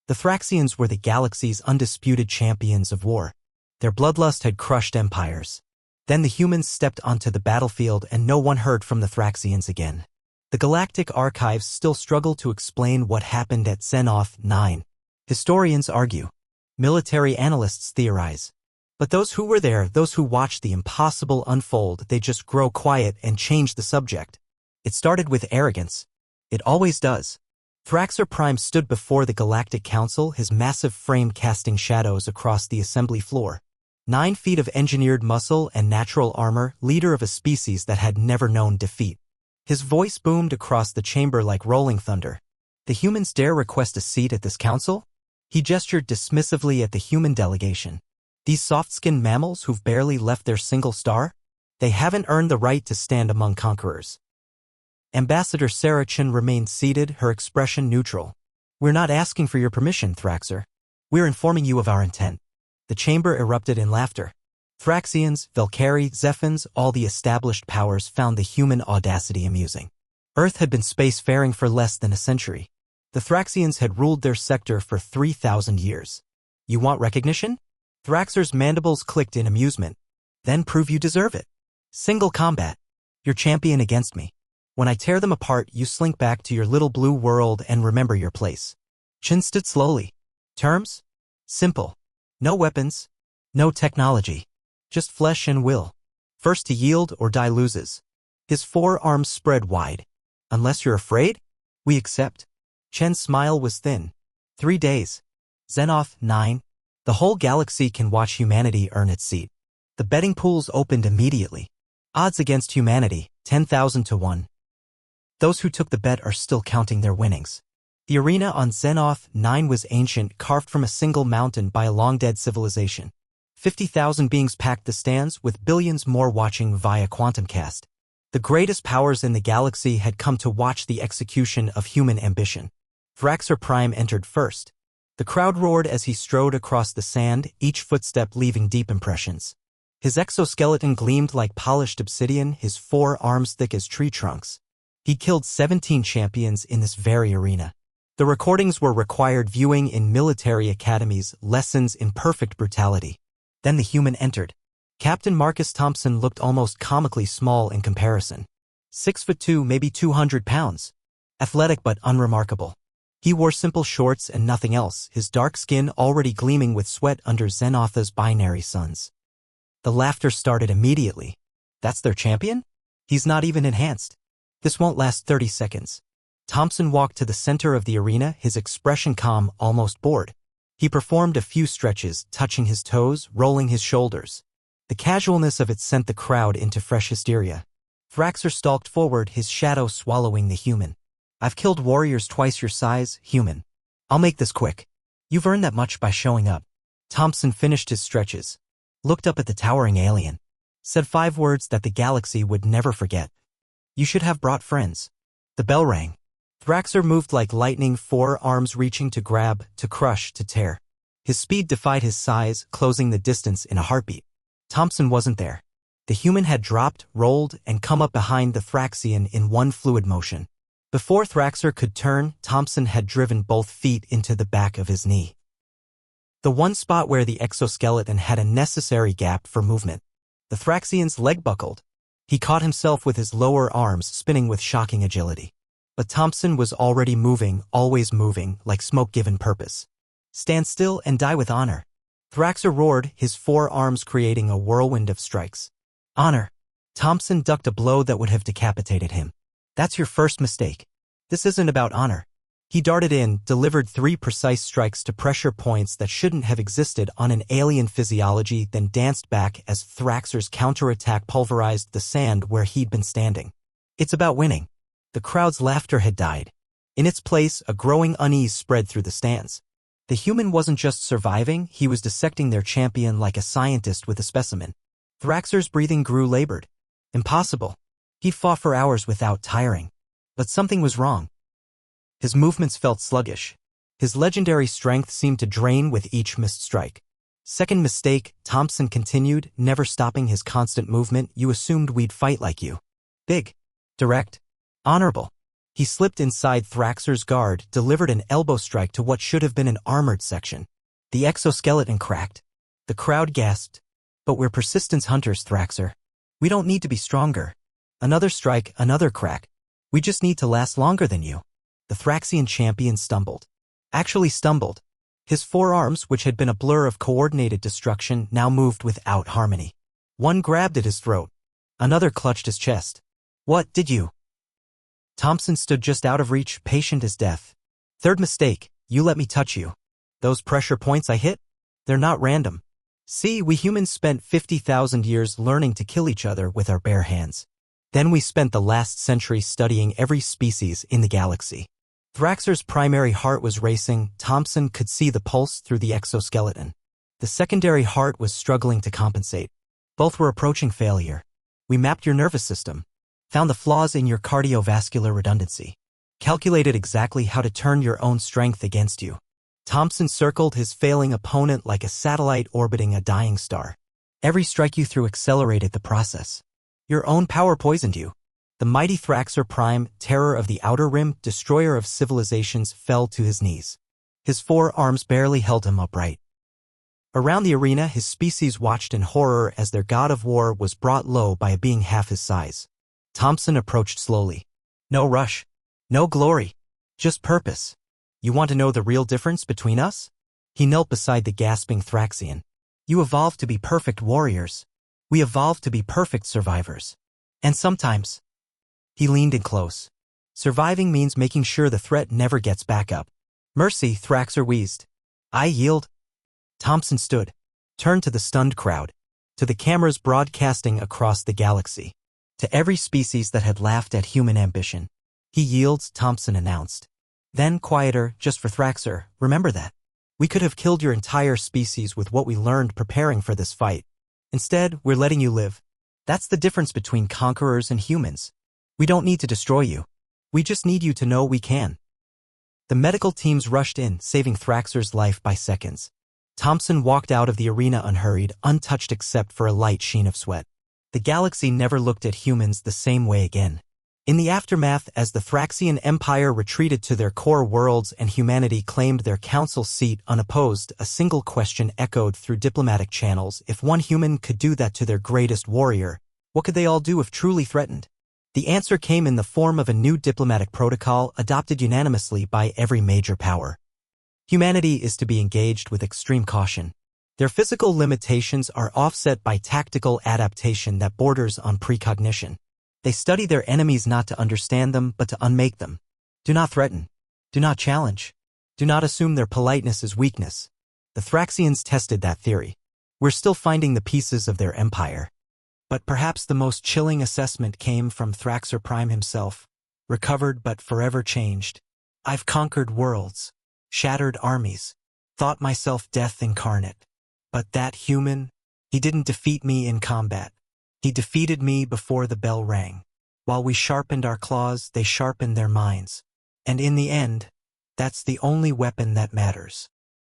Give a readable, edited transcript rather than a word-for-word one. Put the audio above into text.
The Thraxians were the galaxy's undisputed champions of war. Their bloodlust had crushed empires. Then the humans stepped onto the battlefield and no one heard from the Thraxians again. The galactic archives still struggle to explain what happened at Xenoth 9. Historians argue. Military analysts theorize. But those who were there, those who watched the impossible unfold, they just grow quiet and change the subject. It started with arrogance. It always does. Thraxer Prime stood before the Galactic Council, his massive frame casting shadows across the assembly floor. 9 feet of engineered muscle and natural armor, leader of a species that had never known defeat. His voice boomed across the chamber like rolling thunder. The humans dare request a seat at this council? He gestured dismissively at the human delegation. These soft-skinned mammals who've barely left their single star? They haven't earned the right to stand among conquerors. Ambassador Sarah Chen remained seated, her expression neutral. We're not asking for your permission, Thraxer. We're informing you of our intent. The chamber erupted in laughter. Thraxians, Valkyrie, Zephins, all the established powers found the human audacity amusing. Earth had been spacefaring for less than a century. The Thraxians had ruled their sector for 3,000 years. You want recognition? Thraxer's mandibles clicked in amusement. Then prove you deserve it. Single combat. Your champion against me. When I tear them apart, you slink back to your little blue world and remember your place. Chen stood slowly. Terms? Simple. No weapons. No technology. Just flesh and will. First to yield or die loses. His forearms spread wide. Unless you're afraid? We accept. Chen's smile was thin. 3 days. Xenoth 9. The whole galaxy can watch humanity earn its seat. The betting pools opened immediately. Odds against humanity, 10,000 to 1. Those who took the bet are still counting their winnings. The arena on Xenoth 9 was ancient, carved from a single mountain by a long-dead civilization. 50,000 beings packed the stands, with billions more watching via quantumcast. The greatest powers in the galaxy had come to watch the execution of human ambition. Thraxer Prime entered first. The crowd roared as he strode across the sand, each footstep leaving deep impressions. His exoskeleton gleamed like polished obsidian, his 4 arms thick as tree trunks. He killed 17 champions in this very arena. The recordings were required viewing in military academies, lessons in perfect brutality. Then the human entered. Captain Marcus Thompson looked almost comically small in comparison. 6'2", maybe 200 pounds. Athletic but unremarkable. He wore simple shorts and nothing else, his dark skin already gleaming with sweat under Xenotha's binary suns. The laughter started immediately. That's their champion? He's not even enhanced. This won't last 30 seconds. Thompson walked to the center of the arena, his expression calm, almost bored. He performed a few stretches, touching his toes, rolling his shoulders. The casualness of it sent the crowd into fresh hysteria. Thraxer stalked forward, his shadow swallowing the human. I've killed warriors twice your size, human. I'll make this quick. You've earned that much by showing up. Thompson finished his stretches. Looked up at the towering alien. Said 5 words that the galaxy would never forget. You should have brought friends. The bell rang. Thraxer moved like lightning, 4 arms reaching to grab, to crush, to tear. His speed defied his size, closing the distance in a heartbeat. Thompson wasn't there. The human had dropped, rolled, and come up behind the Thraxian in one fluid motion. Before Thraxer could turn, Thompson had driven both feet into the back of his knee. The one spot where the exoskeleton had a necessary gap for movement. The Thraxian's leg buckled. He caught himself with his lower arms spinning with shocking agility. But Thompson was already moving, always moving, like smoke given purpose. Stand still and die with honor. Thraxer roared, his 4 arms creating a whirlwind of strikes. Honor. Thompson ducked a blow that would have decapitated him. That's your first mistake. This isn't about honor. He darted in, delivered 3 precise strikes to pressure points that shouldn't have existed on an alien physiology, then danced back as Thraxer's counterattack pulverized the sand where he'd been standing. It's about winning. The crowd's laughter had died. In its place, a growing unease spread through the stands. The human wasn't just surviving, he was dissecting their champion like a scientist with a specimen. Thraxer's breathing grew labored. Impossible. He fought for hours without tiring. But something was wrong. His movements felt sluggish. His legendary strength seemed to drain with each missed strike. Second mistake, Thompson continued, never stopping his constant movement. You assumed we'd fight like you. Big. Direct. Honorable. He slipped inside Thraxer's guard, delivered an elbow strike to what should have been an armored section. The exoskeleton cracked. The crowd gasped. But we're persistence hunters, Thraxer. We don't need to be stronger. Another strike, another crack. We just need to last longer than you. The Thraxian champion stumbled. Actually stumbled. His forearms, which had been a blur of coordinated destruction, now moved without harmony. One grabbed at his throat. Another clutched his chest. What did you? Thompson stood just out of reach, patient as death. Third mistake, you let me touch you. Those pressure points I hit? They're not random. See, we humans spent 50,000 years learning to kill each other with our bare hands. Then we spent the last century studying every species in the galaxy. Thraxer's primary heart was racing. Thompson could see the pulse through the exoskeleton. The secondary heart was struggling to compensate. Both were approaching failure. We mapped your nervous system, found the flaws in your cardiovascular redundancy, calculated exactly how to turn your own strength against you. Thompson circled his failing opponent like a satellite orbiting a dying star. Every strike you threw accelerated the process. Your own power poisoned you. The mighty Thraxer Prime, terror of the Outer Rim, destroyer of civilizations, fell to his knees. His forearms barely held him upright. Around the arena, his species watched in horror as their god of war was brought low by a being half his size. Thompson approached slowly. No rush. No glory. Just purpose. You want to know the real difference between us? He knelt beside the gasping Thraxian. You evolved to be perfect warriors. We evolved to be perfect survivors. And sometimes... He leaned in close. Surviving means making sure the threat never gets back up. Mercy, Thraxer wheezed. I yield. Thompson stood, turned to the stunned crowd, to the cameras broadcasting across the galaxy, to every species that had laughed at human ambition. He yields, Thompson announced. Then, quieter, just for Thraxer, remember that. We could have killed your entire species with what we learned preparing for this fight. Instead, we're letting you live. That's the difference between conquerors and humans. We don't need to destroy you. We just need you to know we can. The medical teams rushed in, saving Thraxer's life by seconds. Thompson walked out of the arena unhurried, untouched except for a light sheen of sweat. The galaxy never looked at humans the same way again. In the aftermath, as the Thraxian Empire retreated to their core worlds and humanity claimed their council seat unopposed, a single question echoed through diplomatic channels. If one human could do that to their greatest warrior, what could they all do if truly threatened? The answer came in the form of a new diplomatic protocol adopted unanimously by every major power. Humanity is to be engaged with extreme caution. Their physical limitations are offset by tactical adaptation that borders on precognition. They study their enemies not to understand them, but to unmake them. Do not threaten. Do not challenge. Do not assume their politeness is weakness. The Thraxians tested that theory. We're still finding the pieces of their empire. But perhaps the most chilling assessment came from Thraxer Prime himself. Recovered but forever changed. I've conquered worlds, shattered armies, thought myself death incarnate. But that human, he didn't defeat me in combat. He defeated me before the bell rang. While we sharpened our claws, they sharpened their minds. And in the end, that's the only weapon that matters.